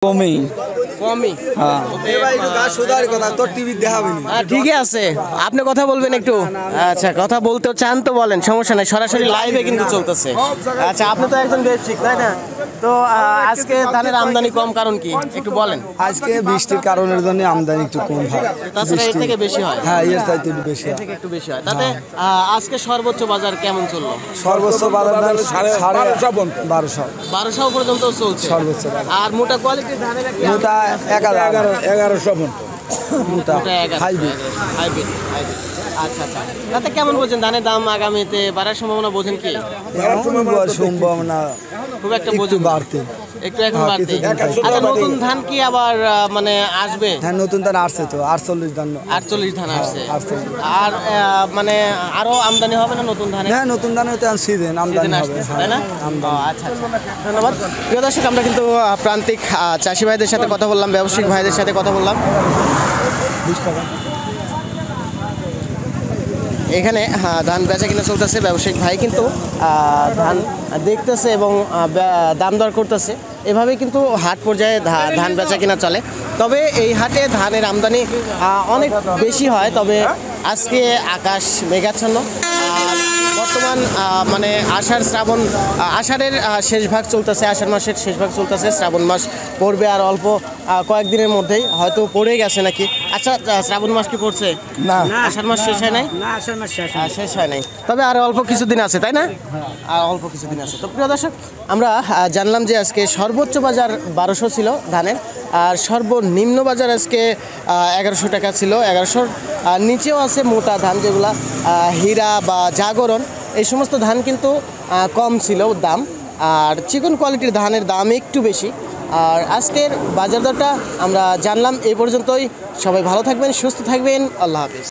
কমই কমই হ্যাঁ ঠিকই আছে। আপনি কথা বলবেন একটু? আচ্ছা, কথা বলতে চান তো বলেন, সমস্যা নাই, সরাসরি লাইভে কিন্তু চলতেছে। আচ্ছা, আপনি তো একজন ব্যবসায়িক তাই না? তো আজকে ধানের আমদানি কম কারণ কি একটু বলেন। আজকে বৃষ্টির কারণের জন্য আমদানি একটু কম হয়। তাছাড়া এর থেকে বেশি হয়? হ্যাঁ, এর চাইতে একটু বেশি এর হয়। থেকে একটু বেশি হয়। তাতে আজকে সর্বোচ্চ বাজার কেমন চললো? সর্বোচ্চ বাজার দাম 1200 পর্যন্ত চলছে সর্বোচ্চ। আর মোটা কোয়ালিটির ধানের মোটা 1100 মোটা হাইব্রিড। হাইব্রিড। আচ্ছা আচ্ছা, তাতে কেমন বলছেন ধানের দাম আগামীতে বাড়ার সম্ভাবনা বোঝেন কি? সম্ভাবনা খুব একটা একটু বোঝেন বাড়তে। একটু এখন হ্যাঁ, বাড়তে। কিছুদিন বাড়তে। আচ্ছা, নতুন ধান কি আবার মানে আসবে? হ্যাঁ, নতুন ধান আসছে তো 48 ধান। 48 ধান আসছে। 48। আর মানে আরো আমদানি হবে না নতুন ধানে? হ্যাঁ, নতুন ধানের তো সিজন আমদানি সিজন হবে। আসছে, তাই না? আচ্ছা আচ্ছা, ধন্যবাদ। প্রিয় দর্শক, আমরা কিন্তু প্রান্তিক চাষি ভাইদের সাথে কথা বললাম, ব্যবসায়িক ভাইদের সাথে কথা বললাম। 20 টাকা। এখানে ধান বেচা কিনা চলতেছে, ব্যবসায়িক ভাই কিন্তু ধান দেখতেছে এবং দাম দর করতেছে। এভাবেই কিন্তু হাট পর্যায়ে ধান বেচা কিনা চলে। তবে এই হাটে ধানের আমদানি অনেক বেশি হয়। তবে আজকে আকাশ মেঘাচ্ছন্ন। বর্তমান মানে আষাঢ়ের শেষ ভাগ চলতেছে, আষাঢ় মাসের শেষ ভাগ চলতেছে। শ্রাবণ মাস পড়বে আর অল্প কয়েকদিনের মধ্যেই, হয়তো পড়ে গেছে নাকি। আচ্ছা, শ্রাবণ মাস কি পড়ছে? না, আষাঢ় মাস শেষ হয় নাই? শেষ হয় নাই, তবে আর অল্প কিছুদিন আছে, তাই না? আর অল্প কিছুদিন আছে। তো প্রিয় দর্শক, আমরা জানলাম যে আজকে সর্বোচ্চ বাজার 1200 ছিল ধানের, আর সর্বনিম্ন বাজার আজকে 1100 টাকা ছিল। 1100-র নিচেও আছে মোটা ধান, যেগুলা হীরা বা জাগরণ, এই সমস্ত ধান কিন্তু কম ছিল দাম। আর চিকন কোয়ালিটির ধানের দাম একটু বেশি। আর আজকের বাজার দরটা আমরা জানলাম এই পর্যন্তই। সবাই ভালো থাকবেন, সুস্থ থাকবেন, আল্লাহ হাফিজ।